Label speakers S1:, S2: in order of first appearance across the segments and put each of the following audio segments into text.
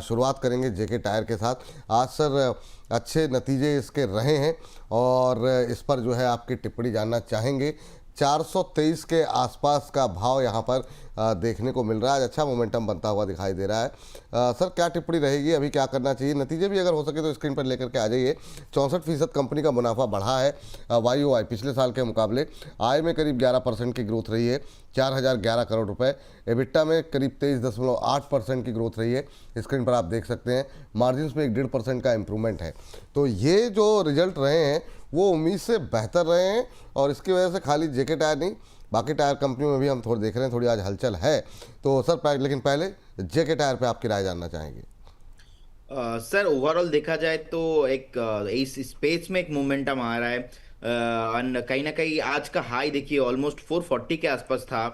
S1: शुरुआत करेंगे जेके टायर के साथ। आज सर अच्छे नतीजे इसके रहे हैं और इस पर जो है आपकी टिप्पणी जानना चाहेंगे। 423 के आसपास का भाव यहाँ पर देखने को मिल रहा है। आज अच्छा मोमेंटम बनता हुआ दिखाई दे रहा है। सर क्या टिप्पणी रहेगी, अभी क्या करना चाहिए? नतीजे भी अगर हो सके तो स्क्रीन पर लेकर के आ जाइए। 64% कंपनी का मुनाफा बढ़ा है YoY पिछले साल के मुकाबले। आय में करीब 11% की ग्रोथ रही है, 4011 करोड़ रुपए। एबिटा में करीब 23.8% की ग्रोथ रही है, स्क्रीन पर आप देख सकते हैं। मार्जिन में 1.5% का इम्प्रूवमेंट है। तो ये जो रिजल्ट रहे हैं वो उम्मीद से बेहतर रहे हैं और इसकी वजह से खाली जेके टायर नहीं, बाकी टायर कंपनियों में भी हम थोड़ा देख रहे हैं, थोड़ी आज हलचल है। तो सर लेकिन पहले जेके टायर पे आपकी राय जानना चाहेंगे।
S2: सर ओवरऑल देखा जाए तो एक इस स्पेस में एक मोमेंटम आ रहा है। कहीं ना कहीं आज का हाई देखिए ऑलमोस्ट 440 के आसपास था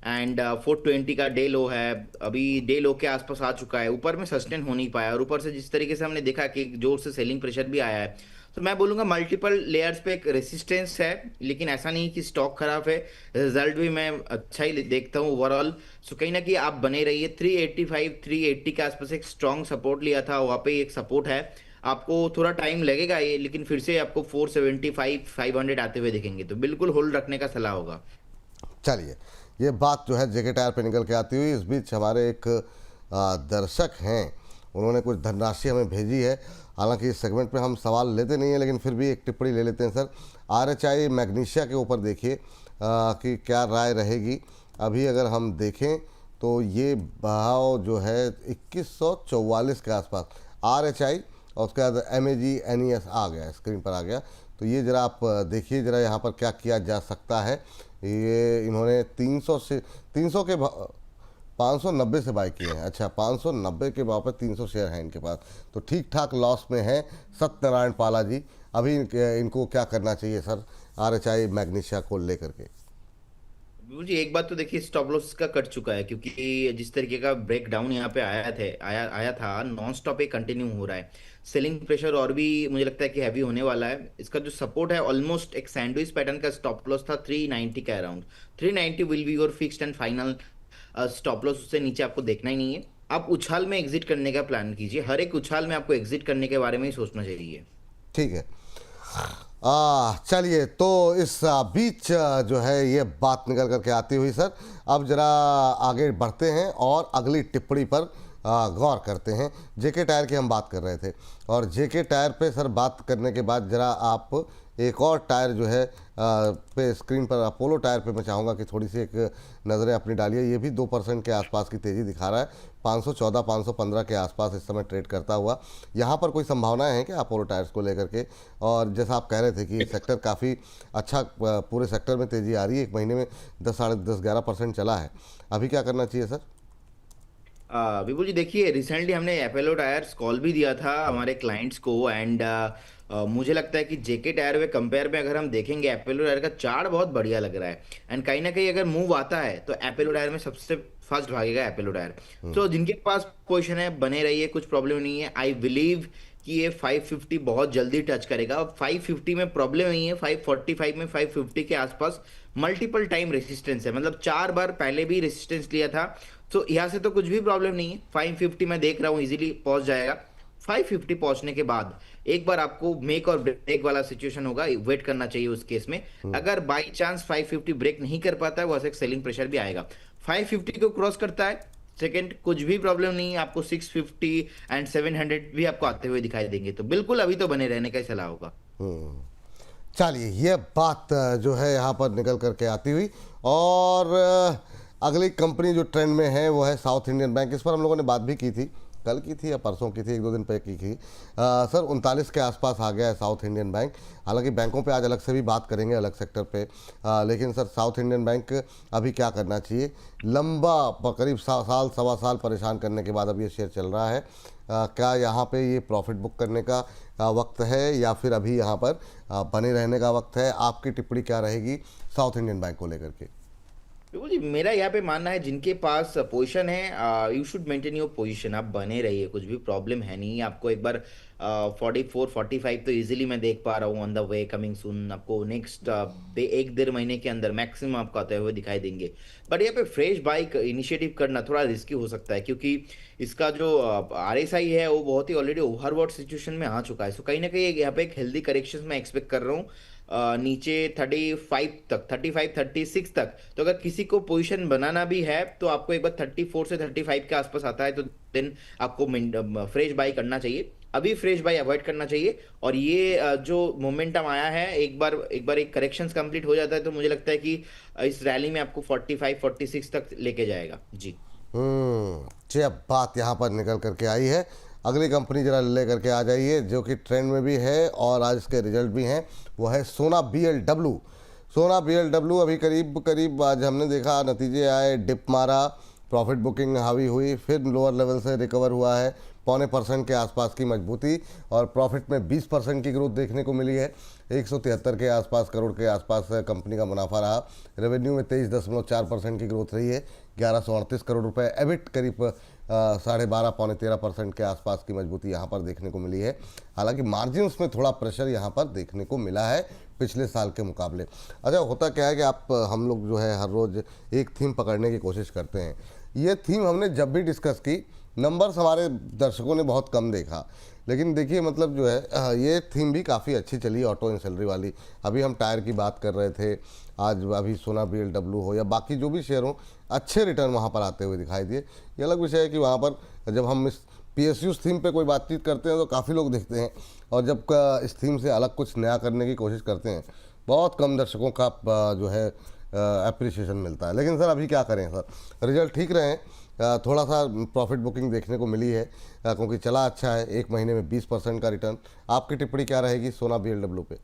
S2: एंड 420 का डे लो है। अभी डे लो के आसपास आ चुका है, ऊपर में सस्टेन हो नहीं पाया और ऊपर से जिस तरीके से हमने देखा कि जोर से सेलिंग प्रेशर भी आया है, तो मैं बोलूंगा मल्टीपल लेयर्स पे एक रेसिस्टेंस है, लेकिन ऐसा नहीं कि स्टॉक खराब है। रिजल्ट भी मैं अच्छा ही देखता हूँ ओवरऑल। सो कहीं ना कहीं आप बने रहिए। 385 380 के आसपास एक स्ट्रॉन्ग सपोर्ट लिया था, वहाँ पे एक सपोर्ट है। आपको थोड़ा टाइम लगेगा ये, लेकिन फिर से आपको 475 500 आते हुए दिखेंगे, तो बिल्कुल होल्ड रखने का सलाह होगा।
S1: चलिए, ये बात जो है जेके टायर पे निकल के आती हुई, इस बीच हमारे एक दर्शक हैं, उन्होंने कुछ धनराशि हमें भेजी है। हालांकि इस सेगमेंट में हम सवाल लेते नहीं हैं, लेकिन फिर भी एक टिप्पणी ले लेते हैं सर। RHI मैग्नीशिया के ऊपर देखिए कि क्या राय रहेगी। अभी अगर हम देखें तो ये भाव जो है 2144 के आसपास RHI, और उसके बाद MAG NES आ गया, स्क्रीन पर आ गया। तो ये ज़रा आप देखिए ज़रा यहाँ पर क्या किया जा सकता है। ये इन्होंने 300 के 590 से बाई किए हैं। अच्छा, 590 के भाव पर 300 शेयर हैं इनके पास, तो ठीक ठाक लॉस में है सत्यनारायण पाला जी। अभी इनको क्या करना चाहिए सर RHI मैग्नीशिया को लेकर के?
S2: मुझे एक बात तो देखिए, स्टॉप लॉस का कट चुका है, क्योंकि जिस तरीके का ब्रेक डाउन यहाँ पे आया था, नॉन स्टॉप एक कंटिन्यू हो रहा है। सेलिंग प्रेशर और भी मुझे लगता है कि हैवी होने वाला है। इसका जो सपोर्ट है ऑलमोस्ट एक सैंडविच पैटर्न का स्टॉप लॉस था 390 के around. 390 will be your fixed and final stop loss, उससे नीचे आपको देखना ही नहीं है। आप उछाल में एग्जिट करने का प्लान कीजिए, हर एक उछाल में आपको एग्जिट करने के बारे में ही सोचना चाहिए।
S1: ठीक है। चलिए, तो इस बीच जो है ये बात निकल करके आती हुई सर, अब जरा आगे बढ़ते हैं और अगली टिप्पणी पर गौर करते हैं। जेके टायर की हम बात कर रहे थे और जेके टायर पे सर बात करने के बाद जरा आप एक और टायर जो है पे स्क्रीन पर अपोलो टायर पे मैं चाहूँगा कि थोड़ी सी एक नज़रें अपनी डालिए। ये भी 2% के आसपास की तेज़ी दिखा रहा है, 514 515 के आसपास इस समय ट्रेड करता हुआ। यहाँ पर कोई संभावनाएं हैं क्या अपोलो टायर्स को लेकर के? और जैसा आप कह रहे थे कि ये सेक्टर काफ़ी अच्छा, पूरे सेक्टर में तेज़ी आ रही है, एक महीने में 10 साढ़े 10 11% चला है। अभी क्या करना चाहिए सर?
S2: विपुल जी देखिए, रिसेंटली हमने एपोलो टायर्स कॉल भी दिया था हमारे क्लाइंट्स को एंड मुझे लगता है कि जेके टायर में कंपेयर में अगर हम देखेंगे, एपोलो टायर का चार्ट बहुत बढ़िया लग रहा है एंड कहीं ना कहीं अगर मूव आता है तो एपोलो टायर में सबसे फर्स्ट भागेगा एपोलो टायर। तो जिनके पास पोजीशन है बने रहिए, कुछ प्रॉब्लम नहीं है। आई बिलीव कि ये 550 बहुत जल्दी टच करेगा। अब 550 में प्रॉब्लम नहीं है, 545 में 550 के आसपास मल्टीपल टाइम रेसिस्टेंस है, मतलब 4 बार पहले भी रेसिस्टेंस लिया था। तो यहाँ से तो कुछ भी प्रॉब्लम नहीं है। 550 मैं देख रहा हूँ इजीली पहुंच जाएगा। 550 पहुंचने के बाद एक बार आपको मेक और ब्रेक वाला सिचुएशन होगा, वेट करना चाहिए उस केस में। अगर बाई चांस 550 ब्रेक नहीं कर पाता है, वहां से सेलिंग प्रेशर भी आएगा। 550 को क्रॉस करता है सेकंड, कुछ भी प्रॉब्लम नहीं है, आपको 650 एंड 700 भी आपको आते हुए दिखाई देंगे। तो बिल्कुल अभी तो बने रहने का ही सलाह होगा।
S1: चलिए, ये बात जो है यहाँ पर निकल करके आती हुई, और अगली कंपनी जो ट्रेंड में है वो है साउथ इंडियन बैंक। इस पर हम लोगों ने बात भी की थी, कल की थी या परसों की थी, 1-2 दिन पहले की थी। सर 39 के आसपास आ गया है साउथ इंडियन बैंक। हालांकि बैंकों पे आज अलग से भी बात करेंगे, अलग सेक्टर पे, लेकिन सर साउथ इंडियन बैंक अभी क्या करना चाहिए? लंबा करीब साल सवा साल परेशान करने के बाद अब ये शेयर चल रहा है। क्या यहाँ पे ये प्रॉफिट बुक करने का वक्त है या फिर अभी यहाँ पर बने रहने का वक्त है? आपकी टिप्पणी क्या रहेगी साउथ इंडियन बैंक को लेकर के?
S2: बिल्कुल जी, मेरा यहाँ पे मानना है जिनके पास पोजीशन है, you should maintain your position. आप बने रहिए, कुछ भी प्रॉब्लम है नहीं। आपको एक बार 44 45 तो इजीली मैं देख पा रहा हूँ on the way coming soon. आपको नेक्स्ट एक डेढ़ महीने के अंदर मैक्सिमम आपको आते हुए दिखाई देंगे। बट यहाँ पे फ्रेश बाइक इनिशिएटिव करना थोड़ा रिस्की हो सकता है, क्योंकि इसका जो RSI है वो बहुत ही ऑलरेडी ओवरबॉट सिचुएशन में आ चुका है। सो कहीं ना कहीं यहाँ पे एक हेल्दी करेक्शन मैं एक्सपेक्ट कर रहा हूँ नीचे 35 तक, 35 36 तक। तो अगर किसी को पोजीशन बनाना भी है तो आपको एक बार 34 से 35 के आसपास आता है तो देन आपको फ्रेश बाई करना चाहिए। अभी फ्रेश बाई अवॉइड करना चाहिए। और ये जो मोमेंटम आया है, एक बार एक करेक्शंस कंप्लीट हो जाता है तो मुझे लगता है कि इस रैली में आपको 45 46 तक लेके जाएगा जी।
S1: जब बात यहाँ पर निकल करके आई है, अगली कंपनी जरा ले करके आ जाइए जो कि ट्रेंड में भी है और आज इसके रिजल्ट भी हैं, वो है सोना BLW। सोना BLW अभी करीब करीब आज हमने देखा नतीजे आए, डिप मारा, प्रॉफिट बुकिंग हावी हुई, फिर लोअर लेवल से रिकवर हुआ है, 0.25% के आसपास की मजबूती और प्रॉफिट में 20% की ग्रोथ देखने को मिली है। 173 के आसपास करोड़ के आसपास कंपनी का मुनाफा रहा। रेवेन्यू में 23.4% की ग्रोथ रही है, 1138 करोड़ रुपए। एबिट करीब 12.5 13% के आसपास की मजबूती यहाँ पर देखने को मिली है। हालांकि मार्जिन्स में थोड़ा प्रेशर यहाँ पर देखने को मिला है पिछले साल के मुकाबले। अच्छा, होता क्या है कि हम लोग जो है हर रोज़ एक थीम पकड़ने की कोशिश करते हैं। ये थीम हमने जब भी डिस्कस की, नंबर्स हमारे दर्शकों ने बहुत कम देखा, लेकिन देखिए मतलब जो है ये थीम भी काफ़ी अच्छी चली, ऑटो एंसिलरी वाली। अभी हम टायर की बात कर रहे थे, आज अभी सोना BLW हो या बाकी जो भी शेयर हो, अच्छे रिटर्न वहाँ पर आते हुए दिखाई दिए। ये अलग विषय है कि वहाँ पर जब हम इस PSUs थीम पे कोई बातचीत करते हैं तो काफ़ी लोग देखते हैं, और जब इस थीम से अलग कुछ नया करने की कोशिश करते हैं बहुत कम दर्शकों का जो है अप्रिसिएशन मिलता है। लेकिन सर अभी क्या करें सर, रिजल्ट ठीक रहे हैं, थोड़ा सा प्रॉफिट बुकिंग देखने को मिली है क्योंकि चला अच्छा है, एक महीने में 20% का रिटर्न। आपकी टिप्पणी क्या रहेगी सोना BLW पे?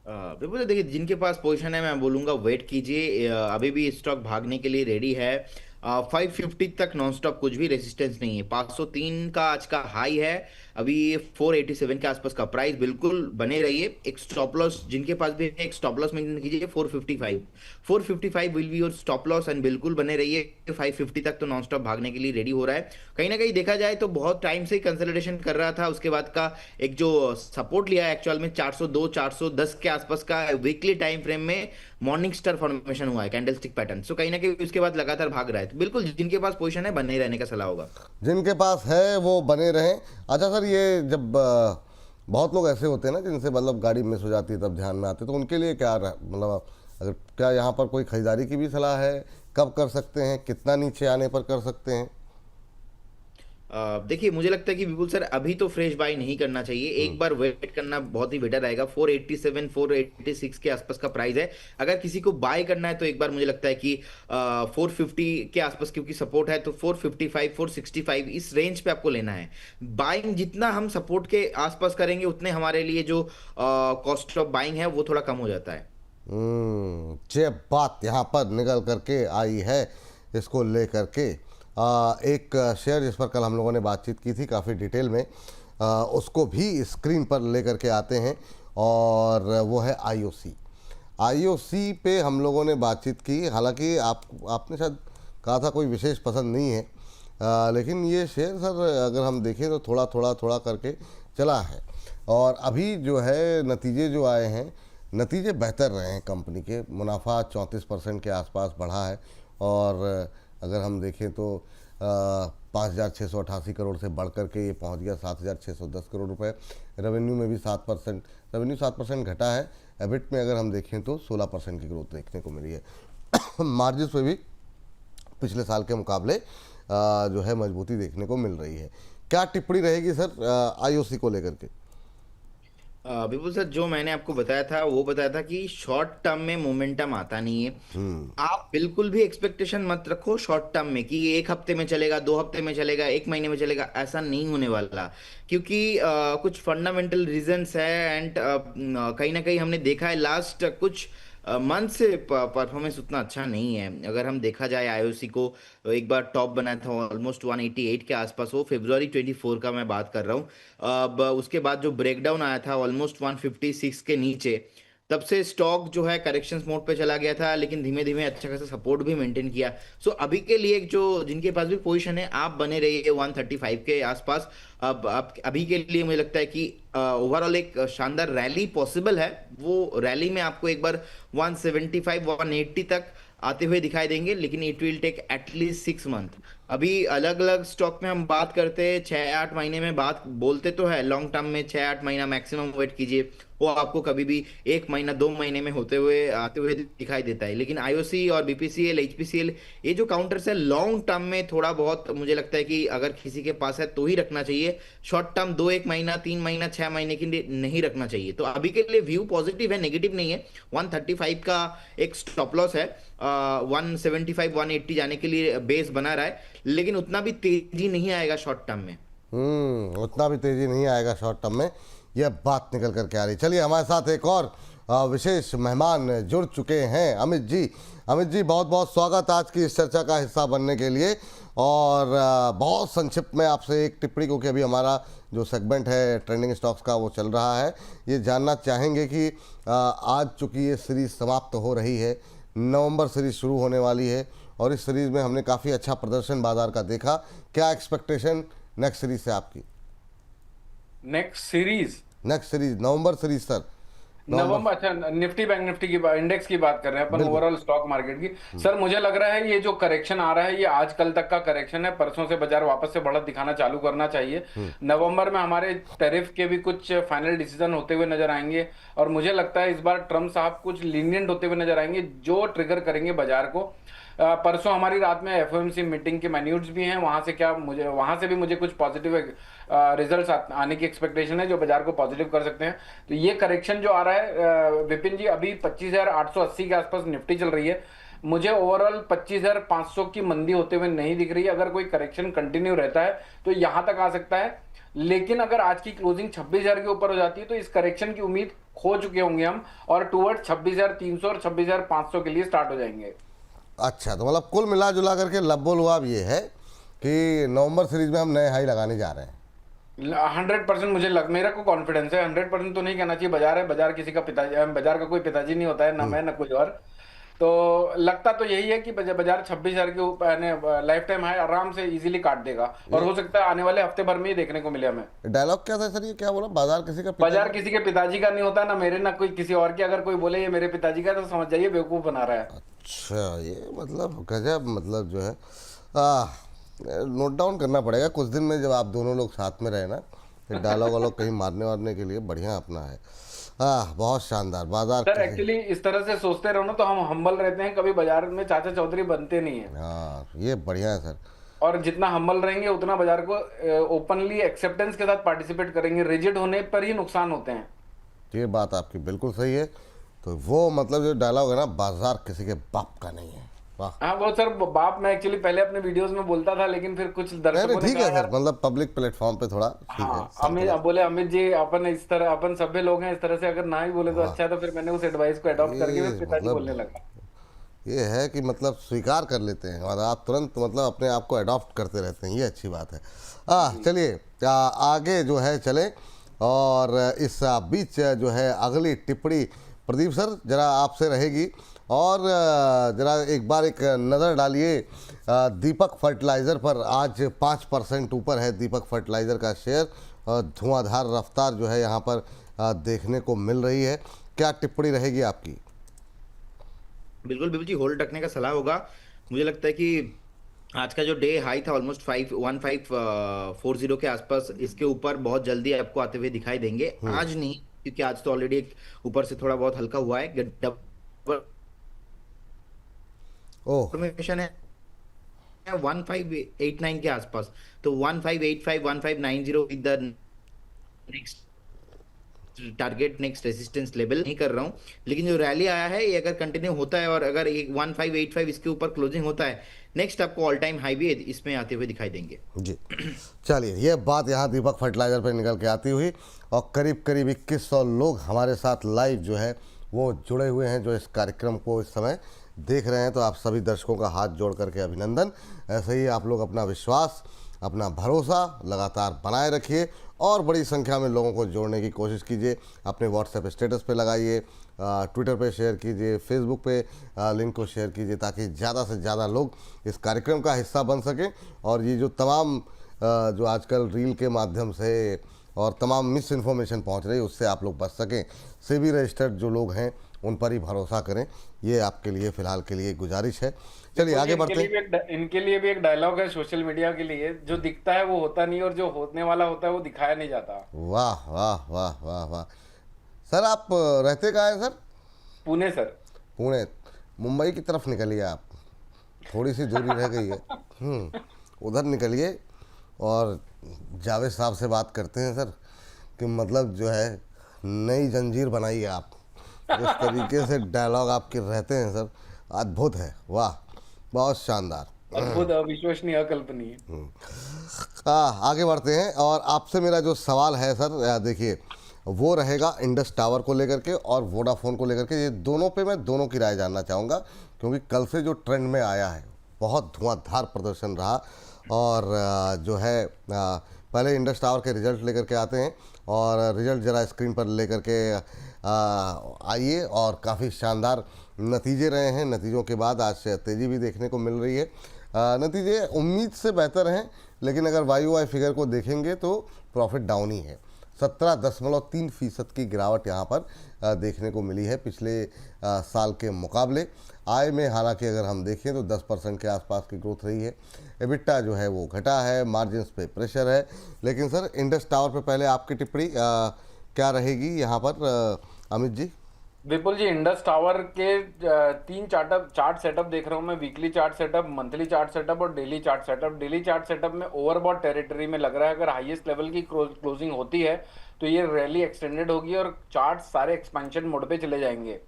S2: बिल्कुल, देखिए जिनके पास पोजीशन है मैं बोलूंगा वेट कीजिए। अभी भी स्टॉक भागने के लिए रेडी है। 550 तक नॉन स्टॉप कुछ भी रेजिस्टेंस नहीं है। 503 का आज का हाई है, अभी 487 के आसपास का प्राइस। बिल्कुल बने रहिए। एक स्टॉप लॉस जिनके पास भी है, एक स्टॉप लॉस मेंटेन कीजिए 455। 455 will be your stop loss and बिल्कुल बने रहिए। 550 तक तो नॉन स्टॉप भागने के लिए रेडी हो रहा है। कहीं ना कहीं देखा जाए तो बहुत टाइम से कंसोलिडेशन कर रहा था, उसके बाद का एक जो सपोर्ट लिया है एक्चुअल में 402 410 के आसपास का वीकली टाइम फ्रेम में मॉर्निंग स्टार फॉर्मेशन हुआ है, कैंडलस्टिक पैटर्न। सो कहीं ना कहीं उसके बाद लगातार भाग रहा है। तो बिल्कुल जिनके पास पोजीशन है बने रहने का सलाह होगा।
S1: जिनके पास है वो बने रहें। अच्छा सर, ये जब बहुत लोग ऐसे होते हैं ना जिनसे मतलब गाड़ी मिस हो जाती है तब ध्यान में आते, तो उनके लिए क्या मतलब अगर क्या यहाँ पर कोई खरीदारी की भी सलाह है, कब कर सकते हैं, कितना नीचे आने पर कर सकते हैं?
S2: देखिए मुझे लगता है कि विपुल सर अभी तो फ्रेश बाय नहीं करना चाहिए, एक बार वेट करना बहुत ही बेटर रहेगा। 487 486 के आसपास का प्राइस है। अगर किसी को बाय करना है तो एक बार मुझे लगता है कि 450 के आसपास क्योंकि सपोर्ट है, तो 455 465 इस रेंज पे आपको लेना है। बाइंग जितना हम सपोर्ट के आसपास करेंगे उतने हमारे लिए जो कॉस्ट ऑफ बाइंग है वो थोड़ा कम हो जाता है।
S1: ये बात यहाँ पर निकल करके आई है, इसको ले करके एक शेयर जिस पर कल हम लोगों ने बातचीत की थी काफ़ी डिटेल में, उसको भी स्क्रीन पर ले करके आते हैं, और वो है IOC पे हम लोगों ने बातचीत की। हालांकि आपने शायद कहा था कोई विशेष पसंद नहीं है, लेकिन ये शेयर सर अगर हम देखें तो थोड़ा थोड़ा थोड़ा करके चला है, और अभी जो है नतीजे जो आए हैं, नतीजे बेहतर रहे हैं कंपनी के। मुनाफा 34% के आसपास बढ़ा है, और अगर हम देखें तो 5,688 करोड़ से बढ़ कर के ये पहुंच गया 7,610 करोड़ रुपए। रेवेन्यू में भी 7%, रेवेन्यू 7% घटा है। एबिट में अगर हम देखें तो 16% की ग्रोथ देखने को मिली है। मार्जिन पे भी पिछले साल के मुकाबले जो है मजबूती देखने को मिल रही है। क्या टिप्पणी रहेगी सर IOC को लेकर के?
S2: विपुल सर जो मैंने आपको बताया था वो बताया था कि शॉर्ट टर्म में मोमेंटम आता नहीं है। आप बिल्कुल भी एक्सपेक्टेशन मत रखो शॉर्ट टर्म में कि ये एक हफ्ते में चलेगा, 2 हफ्ते में चलेगा, एक महीने में चलेगा। ऐसा नहीं होने वाला, क्योंकि कुछ फंडामेंटल रीजंस है एंड कहीं ना कहीं हमने देखा है लास्ट कुछ मंथ से परफॉर्मेंस उतना अच्छा नहीं है। अगर हम देखा जाए IOC को, एक बार टॉप बनाया था ऑलमोस्ट 188 के आसपास, वो February 24 का मैं बात कर रहा हूँ। अब उसके बाद जो ब्रेकडाउन आया था ऑलमोस्ट 156 के नीचे, तब से स्टॉक जो है करेक्शंस मोड पे चला गया था, लेकिन धीमे धीमे अच्छा खासा सपोर्ट भी मेंटेन किया। सो अभी के लिए जो जिनके पास भी पोजीशन है, आप बने रहिए 135 के आसपास। अब आप अभी के लिए मुझे लगता है कि ओवरऑल एक शानदार रैली पॉसिबल है। वो रैली में आपको एक बार 175 180 तक आते हुए दिखाई देंगे, लेकिन it will take at least 6 month. अभी अलग अलग स्टॉक में हम बात करते हैं 6-8 महीने में, बात बोलते तो है लॉन्ग टर्म में 6-8 महीना मैक्सिमम वेट कीजिए, वो आपको कभी भी 1 महीना 2 महीने में होते हुए आते हुए दिखाई देता है। लेकिन आईओसी और बीपीसीएल एचपीसीएल, ये जो काउंटर्स है लॉन्ग टर्म में थोड़ा बहुत मुझे लगता है कि अगर किसी के पास है तो ही रखना चाहिए। शॉर्ट टर्म 2-1 महीना 3 महीना 6 महीने के लिए नहीं रखना चाहिए। तो अभी के लिए व्यू पॉजिटिव है, नेगेटिव नहीं है। 135 का एक स्टॉप लॉस है, 175 180 जाने के लिए बेस बना रहा है, लेकिन उतना भी तेजी नहीं आएगा शॉर्ट टर्म में।
S1: उतना भी तेजी नहीं आएगा शॉर्ट टर्म में, यह बात निकल कर के आ रही। चलिए हमारे साथ एक और विशेष मेहमान जुड़ चुके हैं, अमित जी। अमित जी, बहुत बहुत स्वागत आज की इस चर्चा का हिस्सा बनने के लिए। और बहुत संक्षिप्त में आपसे एक टिप्पणी, क्योंकि अभी हमारा जो सेगमेंट है ट्रेंडिंग स्टॉक्स का वो चल रहा है, ये जानना चाहेंगे कि आज चूँकि ये सीरीज़ समाप्त हो रही है, नवंबर सीरीज़ शुरू होने वाली है, और इस सीरीज़ में हमने काफ़ी अच्छा प्रदर्शन बाजार का देखा। क्या एक्सपेक्टेशन नेक्स्ट सीरीज से आपकी?
S3: नेक्स्ट सीरीज
S1: नवंबर सीरीज सर,
S3: नवंबर। अच्छा, निफ्टी बैंक निफ्टी की इंडेक्स की बात कर रहे हैं अपन, ओवरऑल स्टॉक मार्केट की। सर मुझे लग रहा है ये जो करेक्शन आ रहा है ये आज कल तक का करेक्शन है, परसों से बाजार वापस से बढ़त दिखाना चालू करना चाहिए। नवंबर में हमारे टैरिफ के भी कुछ फाइनल डिसीजन होते हुए नजर आएंगे, और मुझे लगता है इस बार ट्रम्प साहब कुछ लीनियंट होते हुए नजर आएंगे जो ट्रिगर करेंगे बाजार को। परसों हमारी रात में एफओएमसी मीटिंग के मैन्यूट्स भी हैं, वहां से भी मुझे कुछ पॉजिटिव रिजल्ट्स आने की एक्सपेक्टेशन है जो बाजार को पॉजिटिव कर सकते हैं। तो ये करेक्शन जो आ रहा है विपिन जी, अभी 25,880 के आसपास निफ्टी चल रही है, मुझे ओवरऑल 25,500 की मंदी होते हुए नहीं दिख रही है। अगर कोई करेक्शन कंटिन्यू रहता है तो यहां तक आ सकता है, लेकिन अगर आज की क्लोजिंग 26,000 के ऊपर हो जाती है तो इस करेक्शन की उम्मीद खो चुके होंगे हम, और टूवर्ड 26,300 और 26,500 के लिए स्टार्ट हो जाएंगे।
S1: अच्छा, तो मतलब कुल मिला जुला करके लब्बो लुआब ये है कि नवंबर सीरीज में हम नए हाई लगाने जा रहे हैं।
S3: 100% मेरा को कॉन्फिडेंस है। 100% तो नहीं कहना चाहिए, बाजार है, बाजार किसी का पिताजी, बाजार का कोई पिताजी नहीं होता है, ना मैं ना कोई और। तो लगता तो यही है कि बाजार 26,000 के ऊपर लाइफ टाइम हाई आराम से इजीली काट देगा, और हो सकता है आने वाले हफ्ते भर में ही देखने को मिले हमें।
S1: डायलॉग क्या था सर, ये क्या बोला?
S3: बाजार किसी के पिताजी का नहीं होता, ना मेरे ना कोई किसी और के। अगर कोई बोले ये मेरे पिताजी का, तो समझ जाइए बेवकूफ बना रहा है।
S1: अच्छा, ये मतलब गजब, मतलब जो है नोट डाउन करना पड़ेगा कुछ दिन में, जब आप दोनों लोग साथ में रहे ना, फिर डायलॉग वालॉग कहीं मारने वारने के लिए बढ़िया अपना है। बहुत शानदार बाजार
S3: सर। एक्चुअली इस तरह से सोचते रहो ना तो हम हम्बल रहते हैं, कभी बाजार में चाचा चौधरी बनते नहीं है।
S1: हाँ, ये बढ़िया है सर।
S3: और जितना हम्बल रहेंगे उतना बाजार को ओपनली एक्सेप्टेंस के साथ पार्टिसिपेट करेंगे। रिजिड होने पर ही नुकसान होते हैं।
S1: ये बात आपकी बिल्कुल सही है। तो वो मतलब जो डायलॉग है ना, बाजार किसी के बाप का नहीं है।
S3: हाँ वो सर, बाप मैं एक्चुअली पहले अपने वीडियोस में बोलता था, लेकिन फिर कुछ दर्शकों ने
S1: ठीक है सर, मतलब पब्लिक प्लेटफॉर्म पे थोड़ा ठीक है।
S3: अमित बोले, अमित जी अपन इस तरह, अपन सभ्य लोग हैं, इस तरह से अगर ना ही बोले तो अच्छा है। तो फिर मैंने उस एडवाइस को अडॉप्ट करके फिर पिताजी बोलने लगा।
S1: ये है कि मतलब स्वीकार कर लेते हैं और आप तुरंत मतलब अपने आप को अडॉप्ट करते रहते हैं, ये अच्छी बात है। चलिए आगे जो है चले, और इस बीच जो है अगली टिप्पणी प्रदीप सर जरा आपसे रहेगी, और जरा एक बार एक नज़र डालिए दीपक फर्टिलाइज़र पर। आज 5% ऊपर है दीपक फर्टिलाइज़र का शेयर, धुआंधार रफ्तार जो है यहाँ पर देखने को मिल रही है। क्या टिप्पणी रहेगी आपकी?
S2: बिल्कुल जी, होल्ड रखने का सलाह होगा। मुझे लगता है कि आज का जो डे हाई था ऑलमोस्ट 1540 के आसपास, इसके ऊपर बहुत जल्दी आपको आते हुए दिखाई देंगे। आज नहीं, क्योंकि आज तो ऑलरेडी एक ऊपर से थोड़ा बहुत हल्का हुआ है, फॉर्मेशन है 1589 के आसपास। तो 1585 1590 with the next target, next resistance level नहीं कर रहा हूं। लेकिन जो रैली आया है ये अगर कंटिन्यू होता है, और अगर 1585 इसके ऊपर क्लोजिंग होता है, नेक्स्ट आपको ऑल टाइम हाई भी इसमें आते हुए दिखाई देंगे
S1: जी। चलिए, ये बात यहाँ दीपक फर्टिलाइजर पर निकल के आती हुई, और करीब करीब 2100 लोग हमारे साथ लाइव जो है वो जुड़े हुए हैं, जो इस कार्यक्रम को इस समय देख रहे हैं। तो आप सभी दर्शकों का हाथ जोड़ करके अभिनंदन। ऐसे ही आप लोग अपना विश्वास, अपना भरोसा लगातार बनाए रखिए, और बड़ी संख्या में लोगों को जोड़ने की कोशिश कीजिए। अपने व्हाट्सएप स्टेटस पे लगाइए, ट्विटर पे शेयर कीजिए, फेसबुक पे लिंक को शेयर कीजिए, ताकि ज़्यादा से ज़्यादा लोग इस कार्यक्रम का हिस्सा बन सकें और ये जो तमाम जो आजकल रील के माध्यम से और तमाम मिस इन्फॉर्मेशन पहुँच रही है उससे आप लोग बच सकें। सेबी रजिस्टर्ड जो लोग हैं उन पर ही भरोसा करें, ये आपके लिए फ़िलहाल के लिए गुजारिश है। चलिए आगे बढ़ते हैं।
S3: इनके लिए भी एक डायलॉग है सोशल मीडिया के लिए, जो दिखता है वो होता नहीं और जो होने वाला होता है वो दिखाया नहीं जाता।
S1: वाह वाह वाह वाह वाह। सर आप रहते कहाँ हैं सर?
S3: पुणे सर।
S1: पुणे। मुंबई की तरफ निकलिए आप, थोड़ी सी दूरी रह गई है, उधर निकलिए और जावेद साहब से बात करते हैं सर कि मतलब जो है नई जंजीर बनाइए आप। जिस तरीके से डायलॉग आपके रहते हैं सर, अद्भुत है, वाह, बहुत शानदार,
S3: अद्भुत, अविश्वसनीय, अकल्पनीय।
S1: आगे बढ़ते हैं और आपसे मेरा जो सवाल है सर, देखिए वो रहेगा इंडस टावर को लेकर के और वोडाफोन को लेकर के। ये दोनों पे मैं दोनों की राय जानना चाहूँगा, क्योंकि कल से जो ट्रेंड में आया है बहुत धुआंधार प्रदर्शन रहा। और जो है पहले इंडस टावर के रिजल्ट लेकर के आते हैं और रिजल्ट ज़रा स्क्रीन पर लेकर के आइए। और काफ़ी शानदार नतीजे रहे हैं। नतीजों के बाद आज से तेज़ी भी देखने को मिल रही है। नतीजे उम्मीद से बेहतर हैं, लेकिन अगर YoY फिगर को देखेंगे तो प्रॉफिट डाउन ही है। 17.3% की गिरावट यहाँ पर देखने को मिली है पिछले साल के मुकाबले। आय में हालांकि अगर हम देखें तो 10% के आसपास की ग्रोथ रही है। एबिटा जो है वो घटा है, मार्जिन्स पे प्रेशर है। लेकिन सर इंडस टावर पे पहले आपकी टिप्पणी क्या रहेगी यहाँ पर अमित जी?
S3: विपुल जी, इंडस टावर के 3 चार्ट सेटअप देख रहा हूँ मैं। Weekly chart setup, monthly chart setup और daily chart setup. Daily chart setup में ओवरबॉट टेरिटरी में लग रहा है। अगर हाईएस्ट लेवल की क्लोजिंग होती है तो ये रैली एक्सटेंडेड होगी और चार्ट सारे एक्सपेंशन मोड पे चले जाएंगे।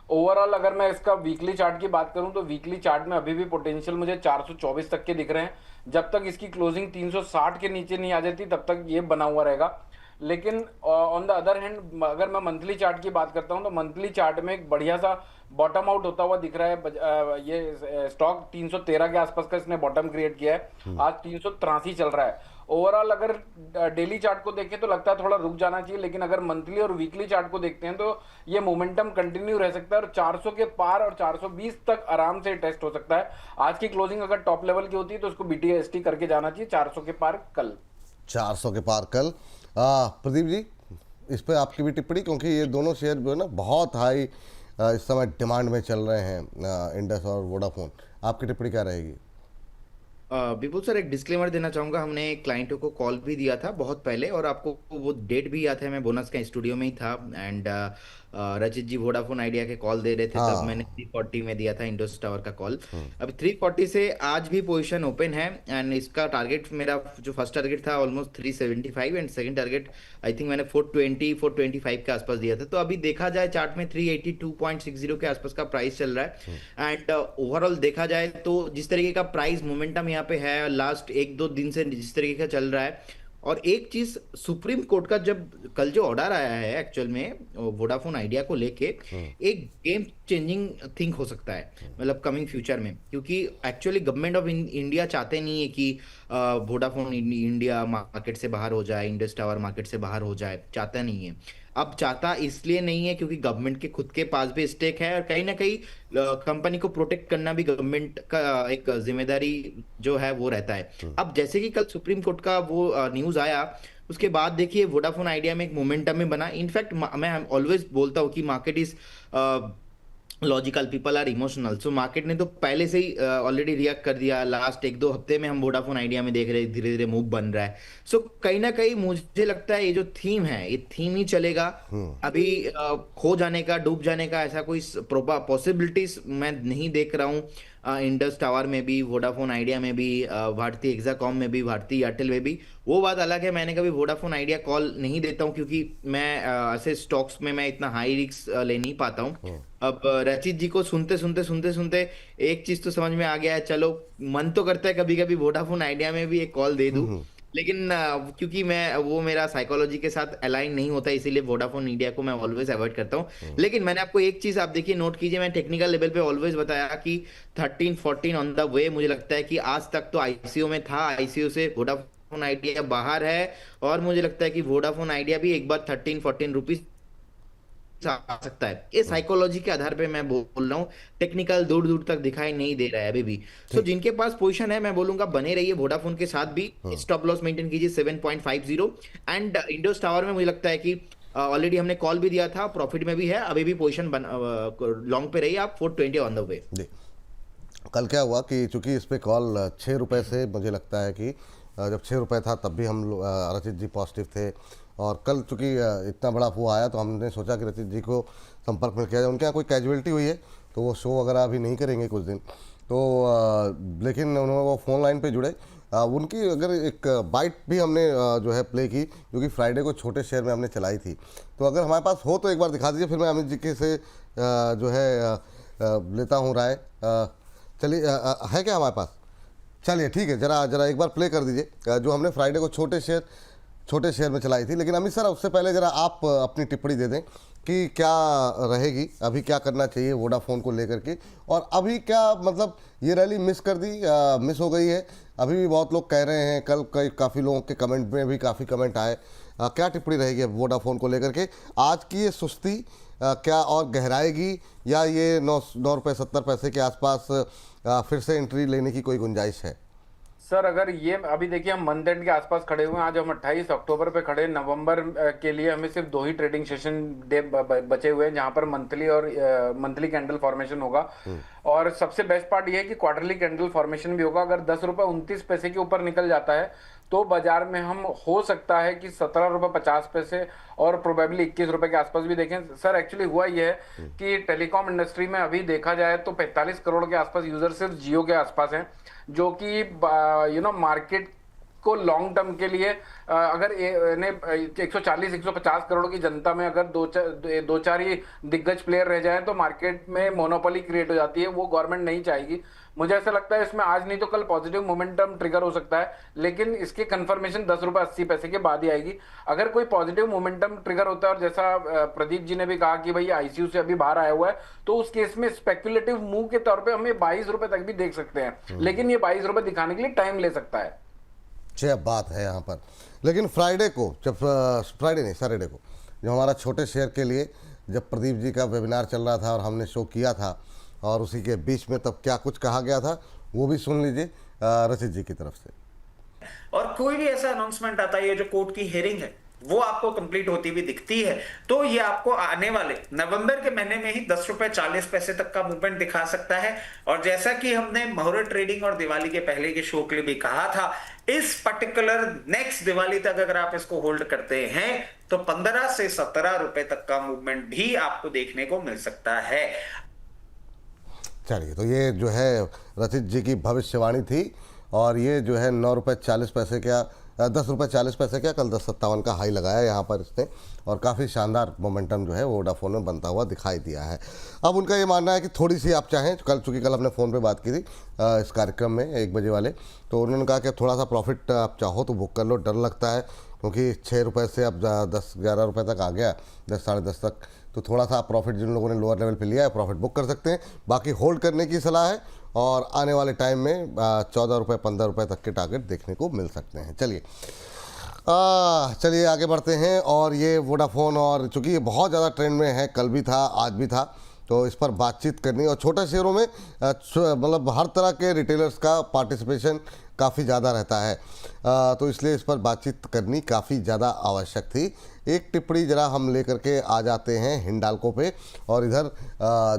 S3: ओवरऑल अगर मैं इसका वीकली चार्ट की बात करूं तो वीकली चार्ट में अभी भी पोटेंशियल मुझे 424 तक के दिख रहे हैं। जब तक इसकी क्लोजिंग 360 के नीचे नहीं आ जाती तब तक ये बना हुआ रहेगा। लेकिन ऑन द अदर हैंड अगर मैं मंथली चार्ट की बात करता हूं तो मंथली चार्ट में एक बढ़िया सा बॉटम आउट होता हुआ दिख रहा है। ये स्टॉक 313 के आसपास का इसने बॉटम क्रिएट किया है, आज 383 चल रहा है। ओवरऑल अगर डेली चार्ट को देखें तो लगता है थोड़ा रुक जाना चाहिए, लेकिन अगर मंथली और वीकली चार्ट को देखते हैं तो ये मोमेंटम कंटिन्यू रह सकता है और 400 के पार और 420 तक आराम से टेस्ट हो सकता है। आज की क्लोजिंग अगर टॉप लेवल की होती है तो उसको BTST करके जाना चाहिए 400 के पार कल।
S1: 400 के पार कल। प्रदीप जी, इस पर आपकी भी टिप्पणी, क्योंकि ये दोनों शेयर जो है ना बहुत हाई इस समय डिमांड में चल रहे हैं, इंडस और वोडाफोन। आपकी टिप्पणी क्या रहेगी?
S2: विपुल सर, एक डिस्क्लेमर देना चाहूंगा। हमने क्लाइंटों को कॉल भी दिया था बहुत पहले और आपको वो डेट भी याद है, मैं बोनस का स्टूडियो में ही था एंड रचित जी वोडाफोन आइडिया के कॉल दे रहे थे, तब मैंने 340 में दिया था इंडस टावर का कॉल। अब 340 से आज भी पोजीशन ओपन है एंड इसका टारगेट, मेरा जो फर्स्ट टारगेट था almost 375 and second target I think मैंने 420 425 के आसपास दिया था। तो अभी देखा जाए चार्ट में 382.60 के आसपास का प्राइस चल रहा है एंड ओवरऑल देखा जाए तो जिस तरीके का प्राइस मोमेंटम यहाँ पे है लास्ट 1-2 दिन से जिस तरीके का चल रहा है। और एक चीज, सुप्रीम कोर्ट का जब कल जो ऑर्डर आया है एक्चुअल में वोडाफोन आइडिया को लेके, एक गेम चेंजिंग थिंग हो सकता है मतलब कमिंग फ्यूचर में, क्योंकि एक्चुअली गवर्नमेंट ऑफ इंडिया चाहते नहीं है कि वोडाफोन इंडिया मार्केट से बाहर हो जाए, इंडस टावर मार्केट से बाहर हो जाए, चाहता नहीं है। अब चाहता इसलिए नहीं है क्योंकि गवर्नमेंट के खुद के पास भी स्टेक है और कहीं ना कहीं कंपनी को प्रोटेक्ट करना भी गवर्नमेंट का एक जिम्मेदारी जो है वो रहता है। अब जैसे कि कल सुप्रीम कोर्ट का वो न्यूज आया, उसके बाद देखिए वोडाफोन आइडिया में एक मोमेंटम में बना। इनफैक्ट मैं ऑलवेज बोलता हूँ कि market is logical, people are emotional. So market ने तो पहले से ही ऑलरेडी रिएक्ट कर दिया। लास्ट 1-2 हफ्ते में हम वोडाफोन आइडिया में देख रहे हैं धीरे धीरे मूव बन रहा है। सो कहीं ना कहीं मुझे लगता है ये जो थीम है ये थीम ही चलेगा। अभी खो जाने का, डूब जाने का ऐसा कोई पॉसिबिलिटीज मैं नहीं देख रहा हूँ। इंडस टावर में भी, वोडाफोन आइडिया में भी, भारती एक्साकॉम में भी, भारती एयरटेल में भी। वो बात अलग है, मैंने कभी वोडाफोन आइडिया कॉल नहीं देता हूँ क्योंकि मैं ऐसे स्टॉक्स में मैं इतना हाई रिस्क ले नहीं पाता हूँ। अब रचित जी को सुनते एक चीज तो समझ में आ गया है। चलो मन तो करता है कभी कभी वोडाफोन आइडिया में भी एक कॉल दे दूं, लेकिन क्योंकि मैं वो मेरा साइकोलॉजी के साथ अलाइन नहीं होता, इसीलिए वोडाफोन इंडिया को मैं ऑलवेज अवॉइड करता हूँ। लेकिन मैंने आपको एक चीज आप देखिए, नोट कीजिए, मैं टेक्निकल लेवल पे ऑलवेज बताया कि 13-14 ऑन द वे। मुझे लगता है कि आज तक तो आईसीयू में था, आईसीयू से वोडाफोन वोडाफोन आइडिया बाहर है, और मुझे लगता है कि वोडाफोन आइडिया भी एक बार 13-14 रुपीज आ सकता है। ये साइकोलॉजी के आधार पे मैं बोल रहा हूँ, टेक्निकल दूर दूर तक दिखाई नहीं दे रहा है अभी भी। सो
S1: ठीक।
S2: जिनके पास पोजीशन है, मैं बोलूंगा बने रहिए वोडाफोन के साथ भी,
S1: हम्म।
S2: स्टॉप लॉस मेंटेन कीजिए 7.50। एंड इंडोस टावर में मुझे लगता है कि ऑलरेडी हमने कॉल भी दिया था, प्रॉफिट में भी है, अभी भी पोजीशन लॉन्ग पे रहिए आप, 420 ऑन द वे।
S1: जी। कल क्या हुआ कि चूंकि इस पे कॉल 6 रुपये से, मुझे लगता है कि जब 6 रुपये था तब भी हम रचित जी पॉजिटिव थे, और कल चूंकि इतना बड़ा वो आया तो हमने सोचा कि रचित जी को संपर्क में किया जाए। उनके यहाँ कोई कैजुअलिटी हुई है तो वो शो वगैरह अभी नहीं करेंगे कुछ दिन, तो लेकिन उन्होंने वो फ़ोन लाइन पे जुड़े। उनकी अगर एक बाइट भी हमने जो है प्ले की, जो कि फ्राइडे को छोटे शेयर में हमने चलाई थी, तो अगर हमारे पास हो तो एक बार दिखा दीजिए, फिर मैं अमित जी के से जो है लेता हूँ राय। चलिए, है क्या हमारे पास? चलिए ठीक है, जरा जरा एक बार प्ले कर दीजिए जो हमने फ्राइडे को छोटे शेयर में चलाई थी। लेकिन अमित सर, उससे पहले जरा आप अपनी टिप्पणी दे दें कि क्या रहेगी, अभी क्या करना चाहिए वोडाफोन को लेकर के, और अभी क्या मतलब ये रैली मिस हो गई है, अभी भी बहुत लोग कह रहे हैं, कल काफ़ी लोगों के कमेंट में भी काफ़ी कमेंट आए। क्या टिप्पणी रहेगी वोडाफोन को लेकर के? आज की ये सुस्ती क्या और गहराएगी, या ये 9 रुपये 70 पैसे के आसपास फिर से एंट्री लेने की कोई गुंजाइश है?
S3: सर अगर ये अभी देखिए, हम मंथ एंड के आसपास खड़े हुए हैं, आज हम 28 अक्टूबर पे खड़े हैं। नवंबर के लिए हमें सिर्फ 2 ही ट्रेडिंग सेशन डे बचे हुए हैं, जहां पर मंथली कैंडल फॉर्मेशन होगा। और सबसे बेस्ट पार्ट ये है कि क्वार्टरली कैंडल फॉर्मेशन भी होगा। अगर 10 रुपये 29 पैसे के ऊपर निकल जाता है तो बाजार में हम हो सकता है कि 17 रुपये 50 पैसे और प्रोबेबली 21 रुपए के आसपास भी देखें। सर एक्चुअली हुआ ये है कि टेलीकॉम इंडस्ट्री में अभी देखा जाए तो 45 करोड़ के आसपास यूजर सिर्फ जियो के आसपास हैं, जो कि मार्केट को लॉन्ग टर्म के लिए अगर 140-150 करोड़ की जनता में अगर दो चार ही दिग्गज प्लेयर रह जाएं तो मार्केट में मोनोपोली क्रिएट हो जाती है, वो गवर्नमेंट नहीं चाहेगी। मुझे ऐसा लगता है इसमें आज नहीं तो कल पॉजिटिव मोमेंटम ट्रिगर हो सकता है, लेकिन इसकी कंफर्मेशन 10 रुपये 80 पैसे के बाद ही आएगी। अगर कोई पॉजिटिव मोमेंटम ट्रिगर होता है, और जैसा प्रदीप जी ने भी कहा कि भाई आईसीयू से अभी बाहर आया हुआ है, तो उस केस में स्पेक्युलेटिव मूव के तौर पे हम 22 रुपए तक भी देख सकते हैं, लेकिन ये 22 रुपए दिखाने के लिए टाइम ले सकता है।
S1: अच्छी बात है यहाँ पर। लेकिन फ्राइडे को सैटरडे को जो हमारा छोटे शेयर के लिए जब प्रदीप जी का वेबिनार चल रहा था और हमने शो किया था, और उसी के बीच में तब क्या कुछ कहा गया था वो भी सुन लीजिए रचित जी की तरफ से।
S4: और कोई भी ऐसा अनाउंसमेंट आता है, ये जो कोर्ट की हियरिंग है वो आपको कंप्लीट होती हुई दिखती है, तो ये आपको आने वाले नवंबर के महीने में ही 10 रुपये 40 पैसे तक का मूवमेंट दिखा सकता है। और जैसा कि हमने मुहूर्त ट्रेडिंग और दिवाली के पहले के शो के लिए भी कहा था, इस पर्टिकुलर नेक्स्ट दिवाली तक अगर आप इसको होल्ड करते हैं तो 15 से 17 रुपए तक का मूवमेंट भी आपको देखने को मिल सकता है।
S1: चलिए, तो ये जो है रचित जी की भविष्यवाणी थी, और ये जो है 9 रुपये 40 पैसे क्या 10 रुपये 40 पैसे क्या कल 10.57 का हाई लगाया यहाँ पर इसने, और काफ़ी शानदार मोमेंटम जो है वोडाफोन में बनता हुआ दिखाई दिया है। अब उनका ये मानना है कि थोड़ी सी आप चाहें, चूँकि कल हमने फ़ोन पे बात की थी इस कार्यक्रम में 1 बजे वाले, तो उन्होंने कहा कि थोड़ा सा प्रॉफिट आप चाहो तो बुक कर लो। डर लगता है क्योंकि 6 रुपये से अब 10-11 रुपये तक आ गया, 10-10.5 तक, तो थोड़ा सा आप प्रॉफिट जिन लोगों ने लोअर लेवल पे लिया है प्रॉफिट बुक कर सकते हैं। बाकी होल्ड करने की सलाह है, और आने वाले टाइम में 14 रुपये 15 रुपये तक के टारगेट देखने को मिल सकते हैं। चलिए आगे बढ़ते हैं। और ये वोडाफोन, और चूँकि ये बहुत ज़्यादा ट्रेंड में है, कल भी था आज भी था, तो इस पर बातचीत करनी, और छोटे शेयरों में मतलब हर तरह के रिटेलर्स का पार्टिसिपेशन काफ़ी ज़्यादा रहता है, तो इसलिए इस पर बातचीत करनी काफ़ी ज़्यादा आवश्यक थी। एक टिप्पणी जरा हम लेकर के आ जाते हैं हिंडाल्को पे, और इधर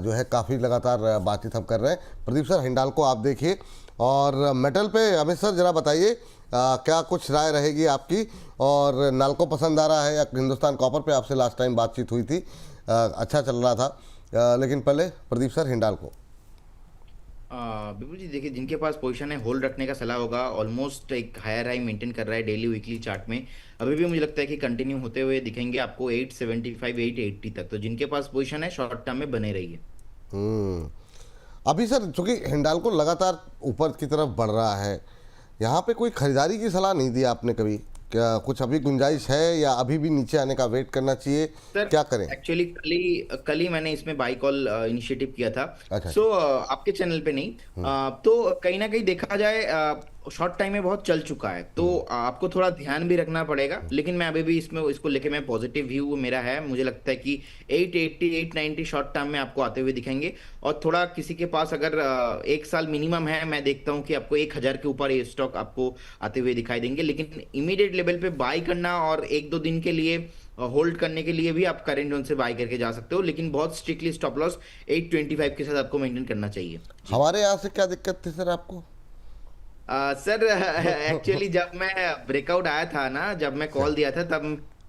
S1: जो है काफ़ी लगातार बातचीत हम कर रहे हैं। प्रदीप सर, हिंडाल्को आप देखिए, और मेटल पे अमित सर जरा बताइए क्या कुछ राय रहेगी आपकी, और नाल्को पसंद आ रहा है, या हिंदुस्तान कॉपर पे आपसे लास्ट टाइम बातचीत हुई थी, अच्छा चल रहा था, लेकिन पहले प्रदीप सर हिंडाल्को।
S2: बिल्कुल जी, देखिए जिनके पास पोजीशन है होल्ड रखने का सलाह होगा। ऑलमोस्ट एक हायर हाई मेंटेन कर रहा है डेली वीकली चार्ट में, अभी भी मुझे लगता है कि कंटिन्यू होते हुए दिखेंगे आपको 875 880 तक। तो जिनके पास पोजीशन है शॉर्ट टर्म में बने रहिए।
S1: अभी सर चूँकि हिंडाल्को लगातार ऊपर की तरफ बढ़ रहा है, यहाँ पे कोई खरीदारी की सलाह नहीं दी आपने कभी? क्या कुछ अभी गुंजाइश है, या अभी भी नीचे आने का वेट करना चाहिए?
S2: सर
S1: क्या करें?
S2: एक्चुअली कल ही मैंने इसमें बाई कॉल इनिशिएटिव किया था।
S1: अच्छा।
S2: सो आपके चैनल पे नहीं, तो कहीं ना कहीं देखा जाए शॉर्ट टाइम में बहुत चल चुका है, तो आपको थोड़ा ध्यान भी रखना पड़ेगा। लेकिन मैं अभी भी इसमें इसको लेके मैं पॉजिटिव व्यू मेरा है। मुझे लगता है कि 880 890 शॉर्ट टर्म में आपको आते हुए दिखेंगे। और थोड़ा किसी के पास अगर 1 साल मिनिमम है, मैं देखता हूँ कि आपको 1000 के ऊपर ये स्टॉक आपको आते हुए दिखाई देंगे। लेकिन इमीडिएट लेवल पे बाय करना और 1-2 दिन के लिए होल्ड करने के लिए भी आप करेंट जोन से बाय करके जा सकते हो, लेकिन बहुत स्ट्रिक्टली स्टॉप लॉस 825 के साथ आपको मेंटेन करना चाहिए।
S1: हमारे यहाँ से क्या दिक्कत थी सर आपको?
S2: सर एक्चुअली जब मैं ब्रेकआउट आया था ना, जब मैं कॉल दिया था तब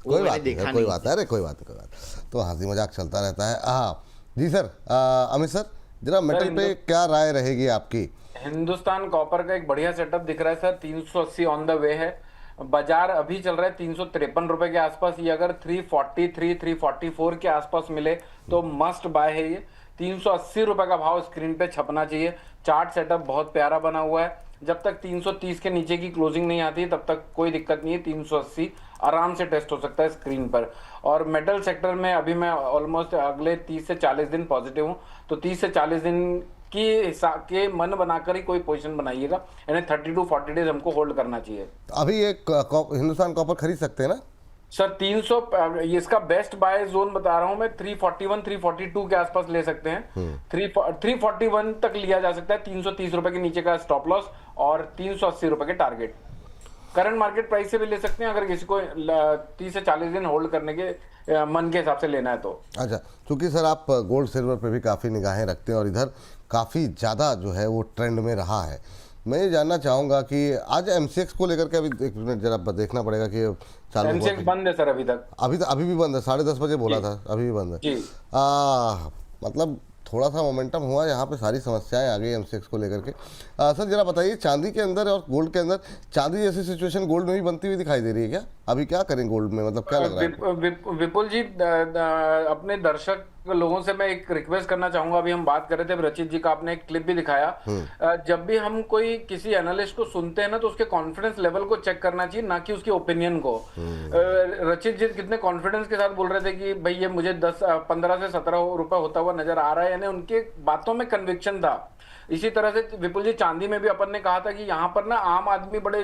S2: वो
S1: कोई
S2: मैंने
S1: बात नहीं
S2: देखा
S1: है, कोई
S2: नहीं।
S1: बात है, अरे कोई बात है, कोई बात। तो हंसी मजाक चलता रहता है। हाँ जी सर, अमित सर जरा मेटल पे क्या राय रहेगी आपकी?
S3: हिंदुस्तान कॉपर का एक बढ़िया सेटअप दिख रहा है सर। 380 ऑन द वे है। बाजार अभी चल रहा है 353 रुपए के आसपास। ये अगर 343 344 के आसपास मिले तो मस्ट बाय है। ये 380 रुपए का भाव स्क्रीन पे छपना चाहिए। चार्ट सेटअप बहुत प्यारा बना हुआ है। जब तक 330 के नीचे की क्लोजिंग नहीं आती तब तक कोई दिक्कत नहीं है। 380 आराम से टेस्ट हो सकता है स्क्रीन पर। और मेटल सेक्टर में अभी मैं ऑलमोस्ट अगले 30 से 40 दिन पॉजिटिव हूँ। तो 30 से 40 दिन के मन बनाकर ही कोई पोजीशन बनाइएगा। यानी 30 to 40 डेज हमको होल्ड करना चाहिए।
S1: अभी एक हिंदुस्तान कॉपर खरीद सकते हैं ना
S3: सर? 300 इसका बेस्ट बाय जोन बता रहा हूं मैं। 341 342 के आसपास ले सकते हैं। 341 तक लिया जा सकता है। 330 रुपए के नीचे का स्टॉप लॉस और 380 रुपए के टारगेट। करंट मार्केट प्राइस से भी ले सकते हैं अगर किसी को 30 से 40 दिन होल्ड करने के मन के हिसाब से लेना है तो।
S1: अच्छा, क्योंकि सर आप गोल्ड सिल्वर पे भी काफ़ी निगाहें रखते हैं और इधर काफ़ी ज़्यादा जो है वो ट्रेंड में रहा है। मैं ये जानना चाहूँगा कि आज एमसीएक्स को लेकर के अभी एक मिनट जरा देखना पड़ेगा कि चालू
S3: एमसीएक्स बंद है सर अभी तक।
S1: अभी भी बंद है। 10:30 बजे बोला था, अभी भी बंद है।
S3: जी।
S1: मतलब थोड़ा सा मोमेंटम हुआ, यहाँ पे सारी समस्याएं आ गई एमसीएक्स को लेकर के। सर जरा बताइए, चांदी के अंदर और गोल्ड के अंदर, चांदी जैसी सिचुएशन गोल्ड में भी बनती हुई दिखाई दे रही है क्या? अभी क्या करें गोल्ड में, मतलब क्या लग रहा है?
S3: विपुल जी, अपने दर्शक लोगों से मैं एक रिक्वेस्ट करना चाहूंगा। अभी हम बात कर रहे थे, रचित जी का आपने एक क्लिप भी दिखाया। जब भी हम कोई किसी एनालिस्ट को सुनते हैं ना तो उसके कॉन्फिडेंस लेवल को चेक करना चाहिए, ना कि उसके ओपिनियन को। रचित जी कितने कॉन्फिडेंस के साथ बोल रहे थे कि भाई ये मुझे 15 से 17 रुपए होता हुआ नजर आ रहा है, यानी उनके बातों में कन्विक्शन था। इसी तरह से विपुल जी, चांदी में भी अपन ने कहा था कि यहाँ पर ना आम आदमी बड़े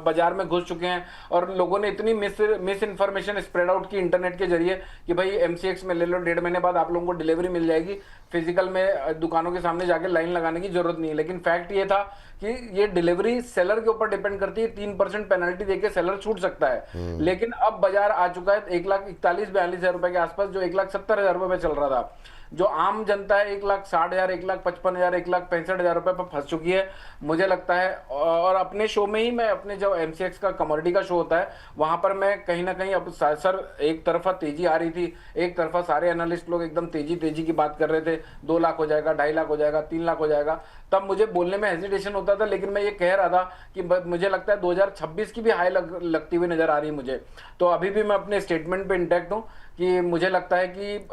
S3: बाजार में घुस चुके हैं और लोगों ने इतनी मिस इन्फॉर्मेशन स्प्रेड आउट की इंटरनेट के जरिए कि भाई एमसीएक्स में ले लो, 1.5 महीने बाद आप लोगों को डिलीवरी मिल जाएगी, फिजिकल में दुकानों के सामने जाके लाइन लगाने की जरूरत नहीं है। लेकिन फैक्ट ये था कि ये डिलीवरी सेलर के ऊपर डिपेंड करती है। 3% पेनल्टी देके सेलर छूट सकता है। लेकिन अब बाजार आ चुका है 1,41,42,000 रुपए के आसपास, जो 1,70,000 रुपए में चल रहा था। जो आम जनता है 1,60,000 1,55,000 1,65,000 रुपए पर फंस चुकी है मुझे लगता है। और अपने शो में ही मैं, अपने जो एमसीएक्स का कमोडिटी का शो होता है वहां पर मैं कहीं ना कहीं, अब सर एक तरफा तेजी आ रही थी, एक तरफा सारे एनालिस्ट लोग एकदम तेजी की बात कर रहे थे। 2 लाख हो जाएगा, 2.5 लाख हो जाएगा, 3 लाख हो जाएगा। तब मुझे बोलने में हेजिटेशन होता था, लेकिन मैं ये कह रहा था कि मुझे लगता है 2026 की भी हाई लगती हुई नजर आ रही है मुझे। तो अभी भी मैं अपने स्टेटमेंट पे इंटैक्ट हूं कि मुझे लगता है कि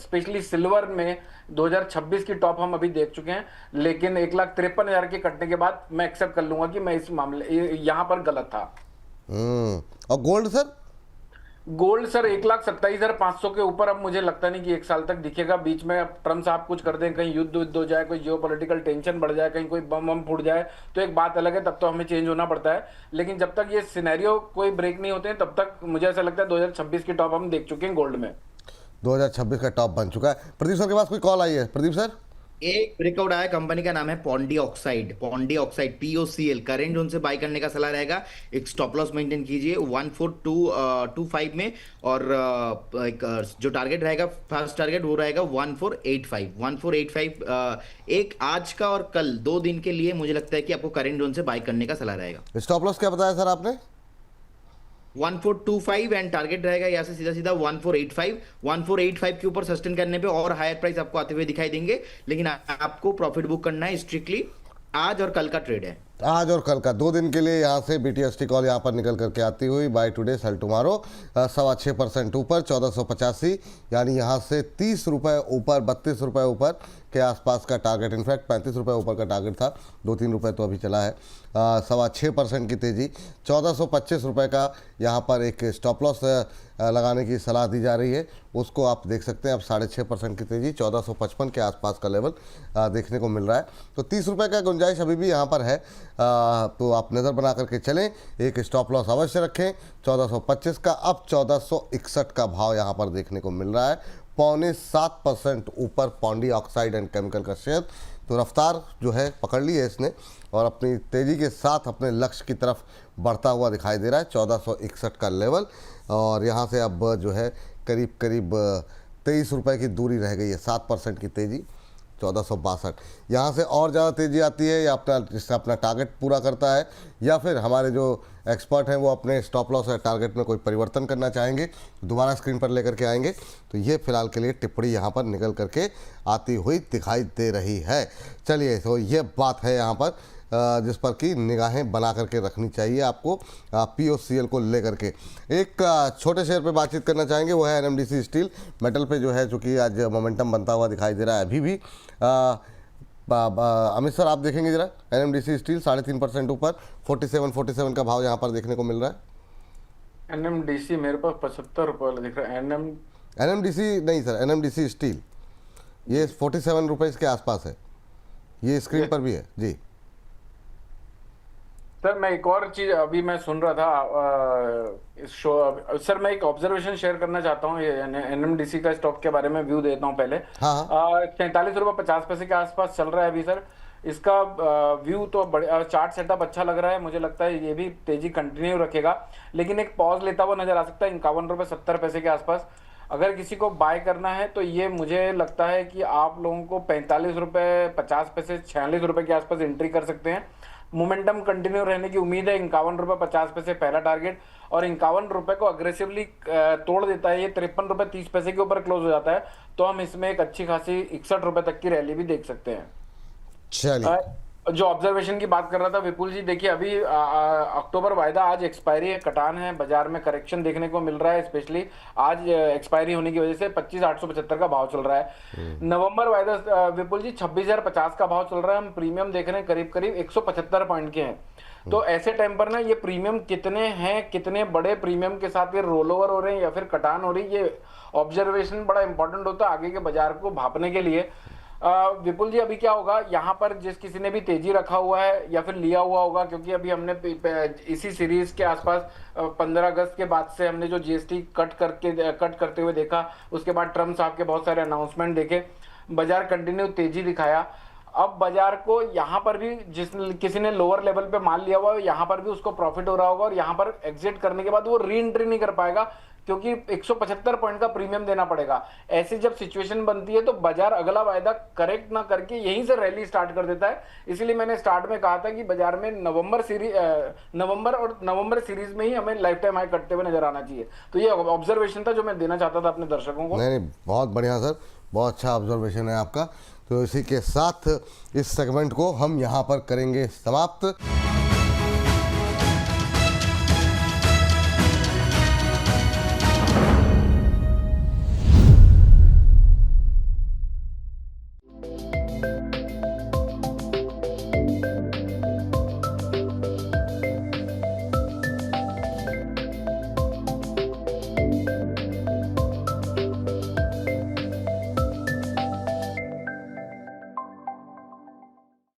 S3: स्पेशली सिल्वर में 2026 की टॉप हम अभी देख चुके हैं। लेकिन 1,53,000 के कटने के बाद मैं एक्सेप्ट कर लूंगा कि मैं इस मामले यहां पर गलत था।
S1: और गोल्ड सर?
S3: गोल्ड सर 1,27,500 के ऊपर अब मुझे लगता नहीं कि 1 साल तक दिखेगा। बीच में अब ट्रम्प साहब कुछ कर दें, कहीं युद्ध हो जाए, कोई जियोपॉलिटिकल टेंशन बढ़ जाए, कहीं कोई बम फूट जाए तो एक बात अलग है, तब तो हमें चेंज होना पड़ता है। लेकिन जब तक ये सिनेरियो कोई ब्रेक नहीं होते हैं तब तक मुझे ऐसा लगता है 2026 की टॉप हम देख चुके हैं गोल्ड में।
S1: 2026 का टॉप बन चुका है। प्रदीप सर के पास कोई कॉल आई है? प्रदीप सर,
S2: एक ब्रेकआउट आया, कंपनी का नाम है Pondy oxide, POCL। Current zone से बाय करने का सलाह रहेगा। एक स्टॉप लॉस मेंटेन कीजिए 14225 में। और एक जो टारगेट रहेगा, फर्स्ट टारगेट वो रहेगा 1485। एक आज का और कल 2 दिन के लिए मुझे लगता है कि आपको करेंट जोन से बाय करने का सलाह रहेगा।
S1: स्टॉप लॉस क्या बताया सर आपने?
S2: 1425 एंड टारगेट रहेगा यहाँ से सीधा 1485 के ऊपर सस्टेन करने पे और हायर प्राइस आपको आते हुए दिखाई देंगे। लेकिन आपको प्रॉफिट बुक करना है, स्ट्रिक्टली आज और कल का ट्रेड है।
S1: आज और कल का 2 दिन के लिए यहाँ से BTST कॉल यहाँ पर निकल करके आती हुई, बाय टुडे सेल टुमारो, 6.25% ऊपर 1485, यानी यहाँ से 30 रुपये ऊपर, 32 रुपये ऊपर के आसपास का टारगेट। इनफैक्ट 35 रुपये ऊपर का टारगेट था, 2-3 रुपये तो अभी चला है। 6.25% की तेज़ी, 1425 रुपये का यहाँ पर एक स्टॉप लॉस लगाने की सलाह दी जा रही है, उसको आप देख सकते हैं। अब 6.5% की तेज़ी, 1455 के आसपास का लेवल देखने को मिल रहा है। तो 30 रुपये का गुंजाइश अभी भी यहाँ पर है। तो आप नज़र बना करके चलें, एक स्टॉप लॉस अवश्य रखें 1425 का। अब 1461 का भाव यहाँ पर देखने को मिल रहा है, 6.25% ऊपर पौंडी ऑक्साइड एंड केमिकल का शेयर। तो रफ्तार जो है पकड़ ली है इसने और अपनी तेज़ी के साथ अपने लक्ष्य की तरफ बढ़ता हुआ दिखाई दे रहा है, 1461 का लेवल। और यहाँ से अब जो है करीब 23 रुपये की दूरी रह गई है, 7% की तेज़ी, 1462। यहाँ से और ज़्यादा तेज़ी आती है या अपना जिससे अपना टारगेट पूरा करता है, या फिर हमारे जो एक्सपर्ट हैं वो अपने स्टॉप लॉस या टारगेट में कोई परिवर्तन करना चाहेंगे, दोबारा स्क्रीन पर लेकर के आएंगे। तो ये फिलहाल के लिए टिप्पणी यहाँ पर निकल करके आती हुई दिखाई दे रही है। चलिए, तो ये बात है यहाँ पर जिस पर कि निगाहें बना करके रखनी चाहिए आपको POCL को लेकर के। एक छोटे शेयर पे बातचीत करना चाहेंगे, वो है NMDC स्टील। मेटल पे जो है चूँकि आज मोमेंटम बनता हुआ दिखाई दे रहा है अभी भी। अमित सर, आप देखेंगे जरा NMDC स्टील 3.5% ऊपर, 47 का भाव यहाँ पर देखने को मिल रहा है।
S3: NMDC मेरे पास 75 रुपये दिख रहा है।
S1: NMDC नहीं सर, NMDC स्टील ये 47 रुपये के आसपास है, ये स्क्रीन पर भी है जी।
S3: सर मैं एक और चीज अभी मैं सुन रहा था इस शो, सर मैं एक ऑब्जर्वेशन शेयर करना चाहता हूँ NMDC का स्टॉक के बारे में व्यू देता हूँ पहले।
S1: हाँ।
S3: 43 रुपये 50 पैसे के आसपास चल रहा है अभी सर। इसका व्यू तो बड़े चार्ट सेटअप अच्छा लग रहा है, मुझे लगता है ये भी तेजी कंटिन्यू रखेगा, लेकिन एक पॉज लेता हुआ नजर आ सकता है 51 रुपये 70 पैसे के आसपास। अगर किसी को बाय करना है तो ये मुझे लगता है कि आप लोगों को 45 रुपये 50 पैसे 46 रुपये के आसपास एंट्री कर सकते हैं। मोमेंटम कंटिन्यू रहने की उम्मीद है। 51 रुपये 50 पैसे पहला टारगेट, और 51 रुपये को अग्रेसिवली तोड़ देता है ये 53 रुपये 30 पैसे के ऊपर क्लोज हो जाता है, तो हम इसमें एक अच्छी खासी 61 रुपये तक की रैली भी देख सकते हैं।
S1: चलिए,
S3: जो ऑब्जर्वेशन की बात कर रहा था विपुल जी, देखिए अभी अक्टूबर वायदा, आज एक्सपायरी है, कटान है, बाजार में करेक्शन देखने को मिल रहा है। स्पेशली आज एक्सपायरी होने की वजह से 25,875 का भाव चल रहा है। नवंबर वायदा विपुल जी 26,050 का भाव चल रहा है। हम प्रीमियम देख रहे हैं करीब करीब 175 पॉइंट के हैं। तो ऐसे टाइम पर ना ये प्रीमियम कितने हैं, कितने बड़े प्रीमियम के साथ ये रोल ओवर हो रहे हैं या फिर कटान हो रही है, ये ऑब्जर्वेशन बड़ा इंपॉर्टेंट होता है आगे के बाजार को भापने के लिए। विपुल जी अभी क्या होगा, यहाँ पर जिस किसी ने भी तेजी रखा हुआ है या फिर लिया हुआ होगा, क्योंकि अभी हमने इसी सीरीज के आसपास 15 अगस्त के बाद से हमने जो GST कट करते हुए देखा, उसके बाद ट्रम्प साहब के बहुत सारे अनाउंसमेंट देखे, बाजार कंटिन्यू तेजी दिखाया। अब बाजार को यहाँ पर भी किसी ने लोअर लेवल पे माल लिया हुआ है, यहाँ पर भी उसको प्रॉफिट हो रहा होगा, और यहाँ पर एग्जिट करने के बाद वो री एंट्री नहीं कर पाएगा, क्योंकि 175 पॉइंट का प्रीमियम देना पड़ेगा। ऐसी जब सिचुएशन बनती है तो बाजार अगला वायदा करेक्ट ना करके यहीं से रैली स्टार्ट कर देता है। इसलिए मैंने स्टार्ट में कहा था कि बाजार में नवंबर सीरीज में ही हमें लाइफ टाइम हाई करते हुए नजर आना चाहिए। तो ये ऑब्जर्वेशन था जो मैं देना चाहता था अपने दर्शकों को।
S1: नहीं, बहुत बढ़िया सर, बहुत अच्छा ऑब्जर्वेशन है आपका। तो इसी के साथ इस सेगमेंट को हम यहाँ पर करेंगे समाप्त।